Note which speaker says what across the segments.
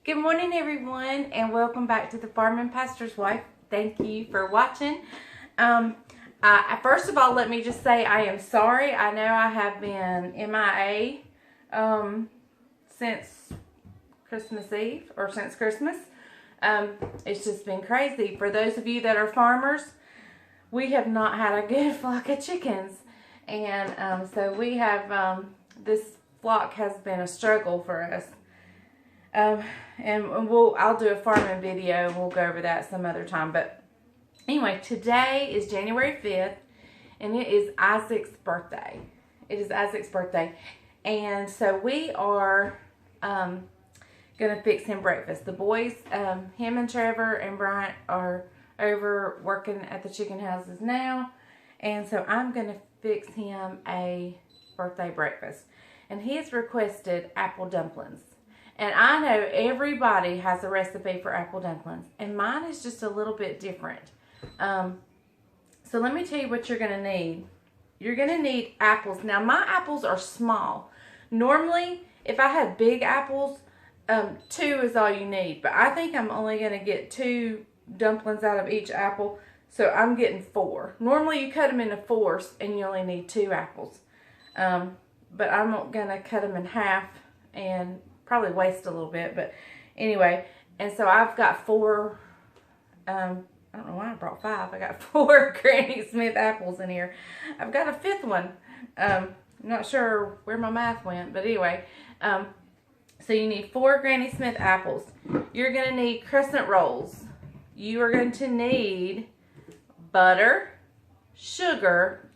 Speaker 1: Good morning, everyone, and welcome back to the Farm and Pastor's Wife. Thank you for watching. First of all, let me just say I am sorry. I know I have been MIA since Christmas Eve, or since Christmas. It's just been crazy. For those of you that are farmers, we have not had a good flock of chickens. And so we have, this flock has been a struggle for us. And I'll do a farming video and we'll go over that some other time. But anyway, today is January 5th and it is Isaac's birthday. It is Isaac's birthday. And so we are gonna fix him breakfast. The boys, him and Trevor and Bryant are over working at the chicken houses now. And so I'm gonna fix him a birthday breakfast. And he has requested apple dumplings. And I know everybody has a recipe for apple dumplings. And mine is just a little bit different. So let me tell you what you're going to need. You're going to need apples. Now, my apples are small. Normally, if I had big apples, 2 is all you need. But I think I'm only going to get 2 dumplings out of each apple. So I'm getting 4. Normally, you cut them into 4s and you only need 2 apples. But I'm going to cut them in half and probably waste a little bit, but anyway. And so I've got 4, I don't know why I brought 5. I got 4 Granny Smith apples in here. I've got a 5th one. I'm not sure where my math went, but anyway. So you need 4 Granny Smith apples. You're going to need crescent rolls. You are going to need butter, sugar,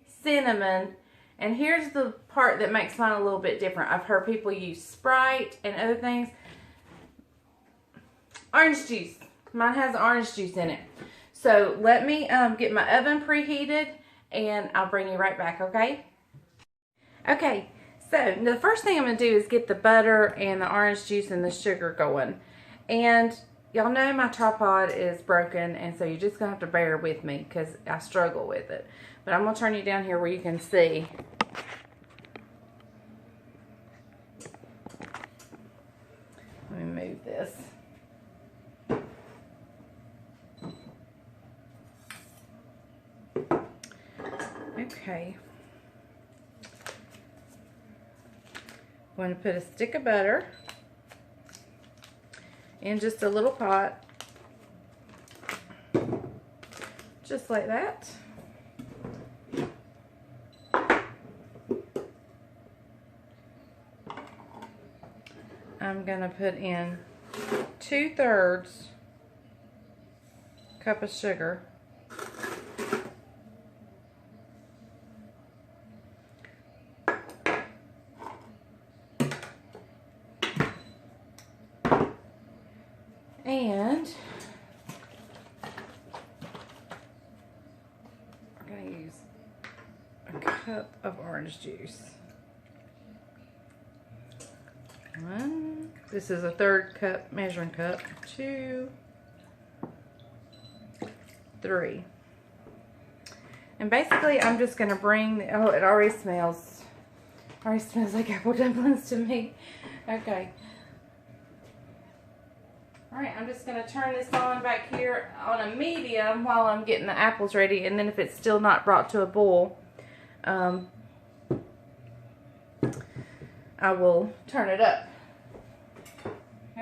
Speaker 1: cinnamon, and here's the part that makes mine a little bit different. I've heard people use Sprite and other things. Orange juice. Mine has orange juice in it. So let me get my oven preheated and I'll bring you right back, okay? Okay, so the first thing I'm going to do is get the butter and the orange juice and the sugar going. And y'all know my tripod is broken, and so you're just going to have to bear with me because I struggle with it. But I'm going to turn you down here where you can see. Let me move this. Okay. I'm going to put a stick of butter in just a little pot. Just like that. I'm going to put in 2/3 cup of sugar. And we're going to use a cup of orange juice. 1. This is a 1/3 cup measuring cup. 2, 3. And basically I'm just going to bring, oh, it already smells like apple dumplings to me. Okay. Alright, I'm just going to turn this on back here on a medium while I'm getting the apples ready. And then if it's still not brought to a boil, I will turn it up.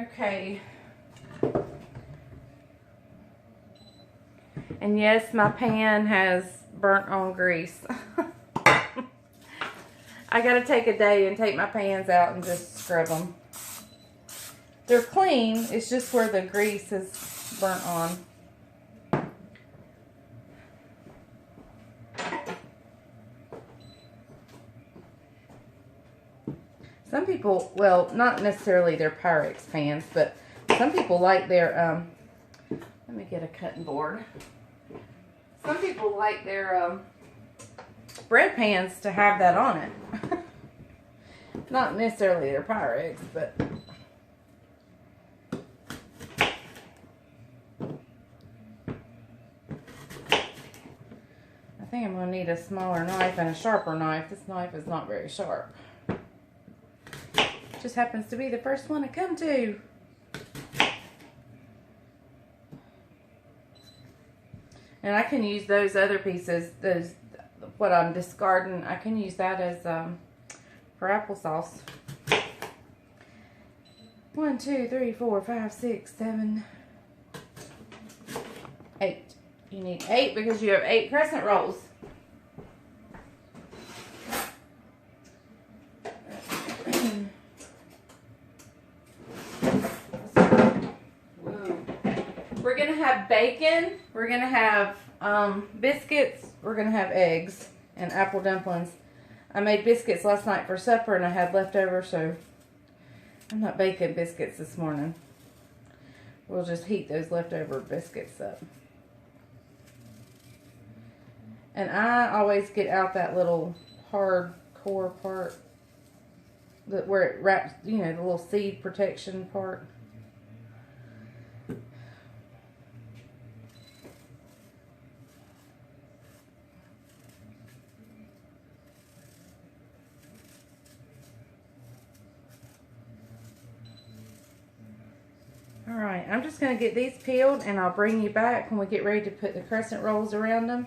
Speaker 1: Okay. And yes, my pan has burnt on grease. I gotta take a day and take my pans out and just scrub them. They're clean, it's just where the grease is burnt on. Some people, well, not necessarily their Pyrex pans, but some people like their, let me get a cutting board. Some people like their bread pans to have that on it. Not necessarily their Pyrex, but I think I'm going to need a smaller knife and a sharper knife. This knife is not very sharp. Just happens to be the first one I come to. And I can use those other pieces, what I'm discarding, I can use that as for applesauce. 1, 2, 3, 4, 5, 6, 7, 8. You need 8 because you have 8 crescent rolls. We're going to have bacon, we're going to have biscuits, we're going to have eggs, and apple dumplings. I made biscuits last night for supper and I had leftover, so I'm not baking biscuits this morning. We'll just heat those leftover biscuits up. And I always get out that little hard core part, where it wraps, you know, the little seed protection part. Alright, I'm just going to get these peeled and I'll bring you back when we get ready to put the crescent rolls around them.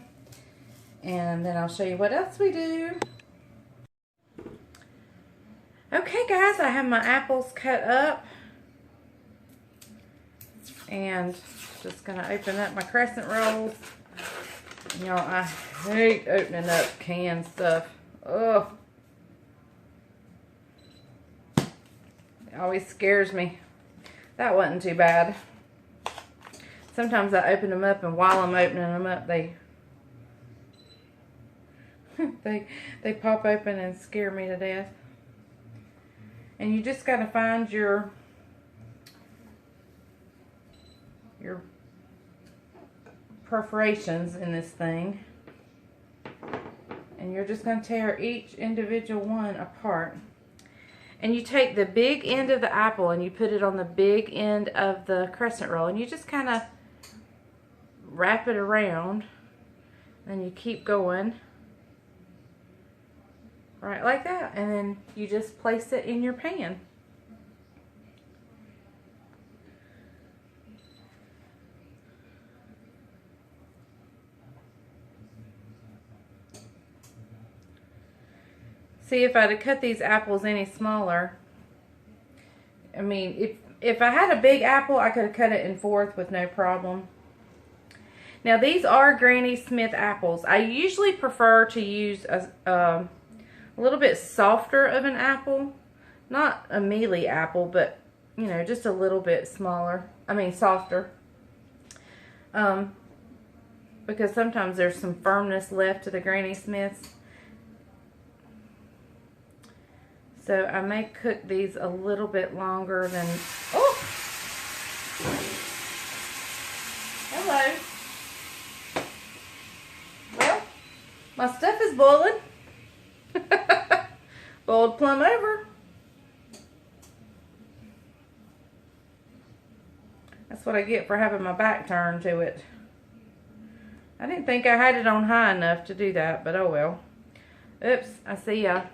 Speaker 1: And then I'll show you what else we do. Okay guys, I have my apples cut up. And just going to open up my crescent rolls. You know, I hate opening up canned stuff. Ugh. It always scares me. That wasn't too bad. Sometimes I open them up, and while I'm opening them up, they pop open and scare me to death. And you just got to find your perforations in this thing, and you're just going to tear each individual one apart. And you take the big end of the apple and you put it on the big end of the crescent roll, and you just kind of wrap it around, and you keep going right like that, and then you just place it in your pan. See, if I'd have cut these apples any smaller, I mean, if I had a big apple, I could have cut it in 4 with no problem. Now, these are Granny Smith apples. I usually prefer to use a little bit softer of an apple. Not a mealy apple, but, you know, just a little bit smaller. I mean, softer. Because sometimes there's some firmness left to the Granny Smiths. So I may cook these a little bit longer than, oh! Hello. Well, my stuff is boiling. Boiled plumb over. That's what I get for having my back turned to it. I didn't think I had it on high enough to do that, but oh well. Oops, I see a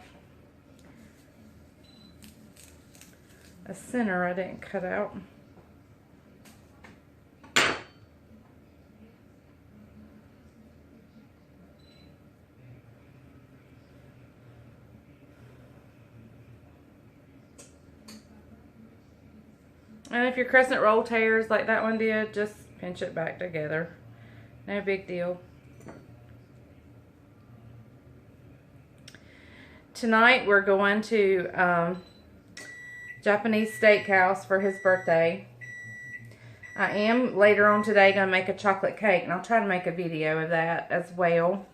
Speaker 1: center I didn't cut out. And if your crescent roll tears like that one did, just pinch it back together. No big deal. Tonight we're going to Japanese steakhouse for his birthday. I am later on today going to make a chocolate cake, and I'll try to make a video of that as well.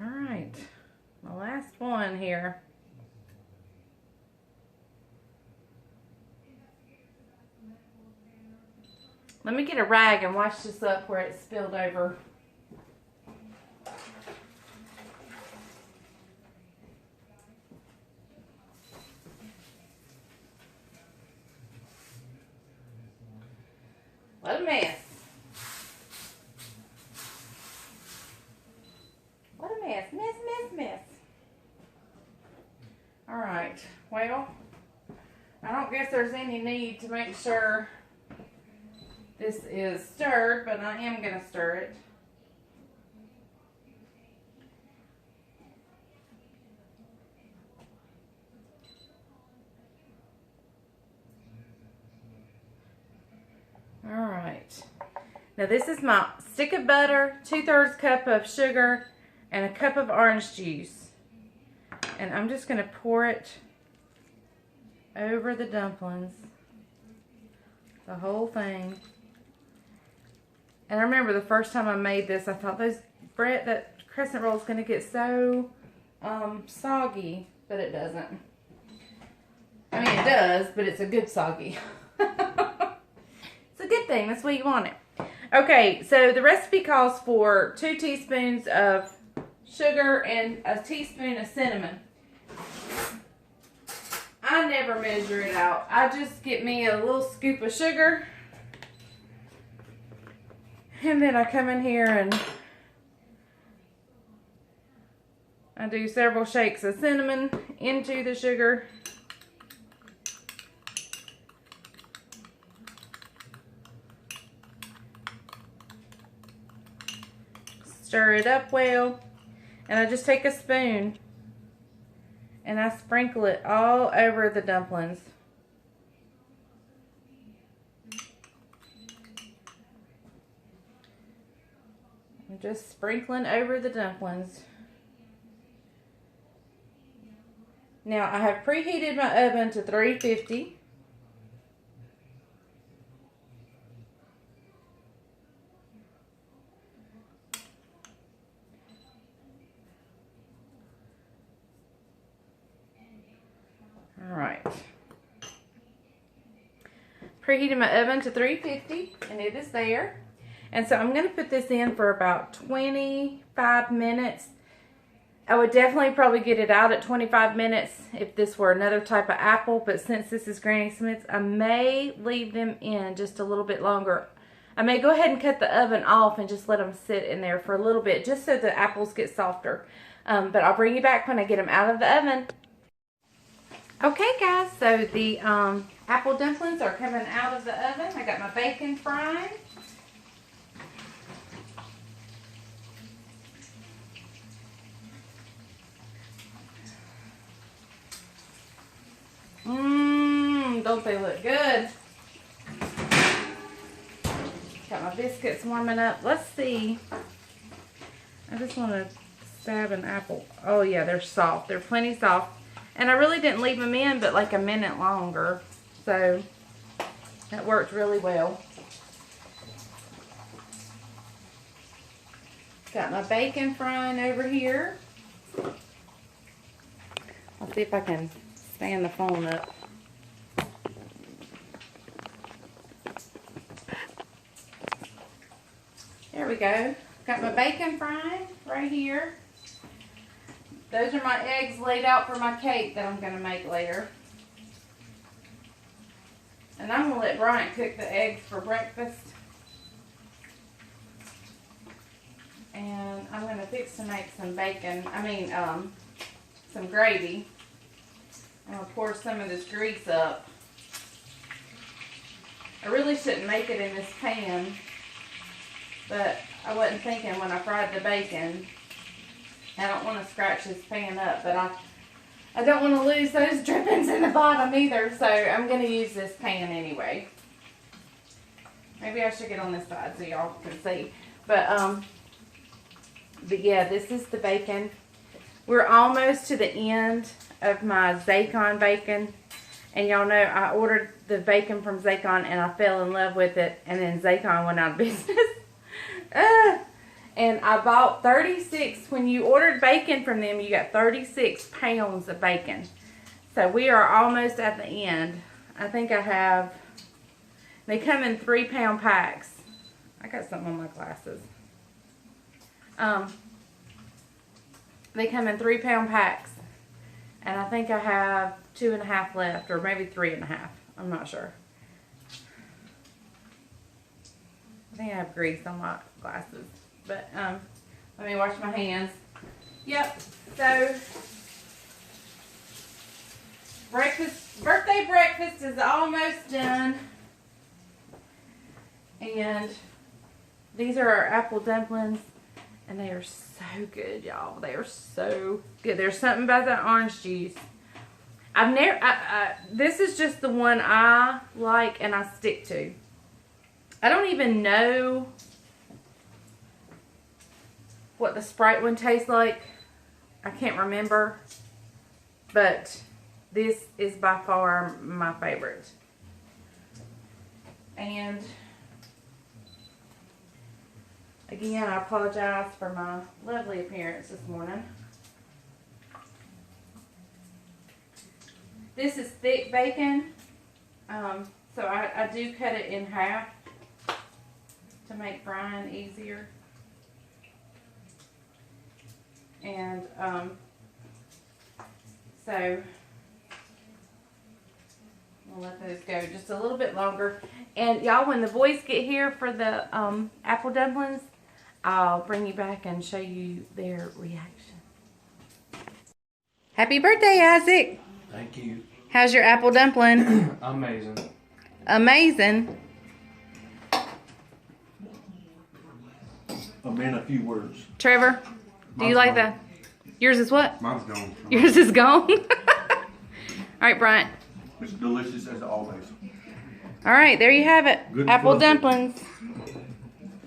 Speaker 1: Alright, my last one here. Let me get a rag and wash this up where it's spilled over. What a mess. What a mess. Mess, mess, mess. I don't guess there's any need to make sure this is stirred, but I am going to stir it. All right. Now this is my stick of butter, 2/3 cup of sugar, and a cup of orange juice. And I'm just going to pour it over the dumplings. The whole thing. And I remember the first time I made this, I thought that crescent roll is going to get so soggy, but it doesn't. I mean, it does, but it's a good soggy. It's a good thing. That's what you want it. Okay, so the recipe calls for 2 teaspoons of sugar and a teaspoon of cinnamon. I never measure it out. I just get me a little scoop of sugar. And then I come in here and I do several shakes of cinnamon into the sugar. Stir it up well. And I just take a spoon and I sprinkle it all over the dumplings. I'm just sprinkling over the dumplings. Now I have preheated my oven to 350. Alright. Preheated my oven to 350 and it is there. And so I'm going to put this in for about 25 minutes. I would definitely probably get it out at 25 minutes if this were another type of apple. But since this is Granny Smith's, I may leave them in just a little bit longer. I may go ahead and cut the oven off and just let them sit in there for a little bit, just so the apples get softer. But I'll bring you back when I get them out of the oven. Okay guys, so the apple dumplings are coming out of the oven. I got my bacon frying. Don't they look good? Got my biscuits warming up. Let's see. I just want to stab an apple. Oh yeah, they're soft. They're plenty soft. And I really didn't leave them in but like a minute longer. So that worked really well. Got my bacon frying over here. I'll see if I can stand the phone up. There we go. Got my bacon frying right here. Those are my eggs laid out for my cake that I'm going to make later. And I'm going to let Bryant cook the eggs for breakfast. And I'm going to fix to make some bacon, some gravy. I'm going to pour some of this grease up. I really shouldn't make it in this pan, but I wasn't thinking when I fried the bacon. I don't want to scratch this pan up, but I don't want to lose those drippings in the bottom either, so I'm going to use this pan anyway. Maybe I should get on this side so y'all can see. But yeah, this is the bacon. We're almost to the end of my Zacon bacon. And y'all know I ordered the bacon from Zacon and I fell in love with it. And then Zacon went out of business. And I bought 36. When you ordered bacon from them, you got 36 pounds of bacon. So we are almost at the end. I think I have, they come in 3-pound packs. I got something on my glasses. They come in 3-pound packs. And I think I have 2.5 left, or maybe 3.5. I'm not sure. I think I have grease on my glasses. But, let me wash my hands. Yep, so, birthday breakfast These are our apple dumplings, and they are so good, y'all. They are so good. There's something about that orange juice. I've never. This is just the one I like and I stick to. I don't even know what the Sprite one tastes like. I can't remember, but this is by far my favorite. And again, I apologize for my lovely appearance this morning. This is thick bacon, so I do cut it in half to make frying easier. And so we'll let those go just a little bit longer. And y'all, when the boys get here for the apple dumplings, I'll bring you back and show you their reaction. Happy birthday, Isaac.
Speaker 2: Thank you.
Speaker 1: How's your apple dumpling?
Speaker 2: Amazing.
Speaker 1: Amazing.
Speaker 2: A man, a few words.
Speaker 1: Trevor, do you like
Speaker 2: gone.
Speaker 1: that? Yours is what?
Speaker 2: Mine's gone.
Speaker 1: Yours is gone? All right, Bryant.
Speaker 2: It's delicious as always.
Speaker 1: All right, there you have it.
Speaker 2: Good
Speaker 1: Apple
Speaker 2: fluffy.
Speaker 1: dumplings.